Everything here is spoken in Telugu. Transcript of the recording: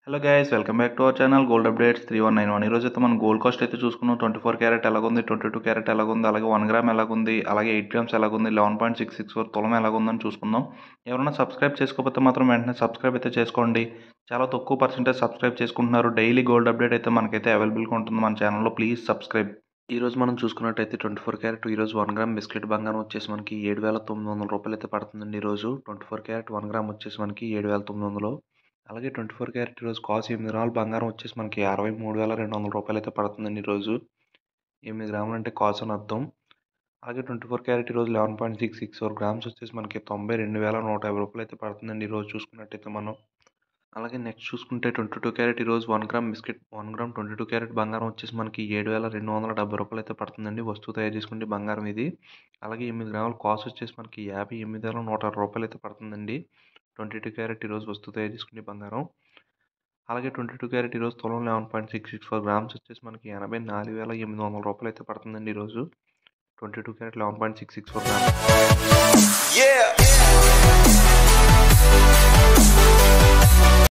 Hello guys, welcome back to our channel gold updates 3191. ఈరోజు అయితే మనం గోల్డ్ కాస్ట్ అయితే చూసుకున్నాం. 24 క్యారెట్ ఎలాగుంది, 22 క్యారెట్ ఎలాగుంది, అలాగే 1 గ్రామ్ ఎలాగుంది, అలాగే 8 గ్రామ్స్ ఎలాగుంది, 11.664 తులం ఎలాగుందని చూసుకుందాం. ఎవరైనా సబ్స్క్రైబ్ చేసుకోకపోతే మాత్రం వెంటనే సబ్స్క్రైబ్ అయితే చేసుకోండి. చాలా తక్కువ పర్సెంటేజ్ సబ్స్క్రైబ్ చేసుకుంటున్నారు. డైలీ గోల్డ్ అప్డేట్ అయితే మనకైతే అవైలబుల్గా ఉంటుంది మన ఛానల్లో. Please subscribe. ఈ రోజు మనం చూసుకున్నట్టయితే 24 క్యారెట్ ఈరోజు 1 గ్రామ్ బిస్కెట్ బంగారం వచ్చేసి మనకి 7,900 రూపాయలు అయితే పడుతుందండి. ఈరోజు 24 క్యారెట్ 1 గ్రామ్ వచ్చేసి మనకి 7,900. అలాగే 24 క్యారెట్ ఈరోజు కాస్ట్ 8 గ్రాముల బంగారం వచ్చేసి మనకి 63,200 రూపాయలు అయితే పడుతుందండి. ఈరోజు 8 గ్రాములు అంటే కాస్ట్ అని అర్థం. అలాగే 24 క్యారెట్ ఈరోజు 11.664 గ్రామ్స్ వచ్చేసి మనకి 92,150 రూపాయలు అయితే పడుతుందండి ఈరోజు చూసుకున్నట్టయితే మనం. అలాగే నెక్స్ట్ చూసుకుంటే 22 క్యారెట్ ఈరోజు 1 గ్రామ్ బిస్కెట్ 1 గ్రామ్ 22 క్యారెట్ బంగారం వచ్చేసి మనకి 7,270 రూపాయలు అయితే పడుతుందండి. వస్తువు తయారు చేసుకుంటే బంగారం ఇది. అలాగే 8 గ్రాముల కాస్ట్ వచ్చేసి మనకి 58,160 రూపాయలు అయితే పడుతుందండి. 22 క్యారెట్ ఈరోజు వస్తువు తయారు చేసుకునే బంగారం. అలాగే 22 క్యారెట్ ఈరోజు తులం 11.664 గ్రామ్స్ వచ్చేసి మనకి 84,800 రూపాయలు అయితే పడుతుందండి ఈరోజు. 22 క్యారెట్ 11.664 గ్రామ్స్.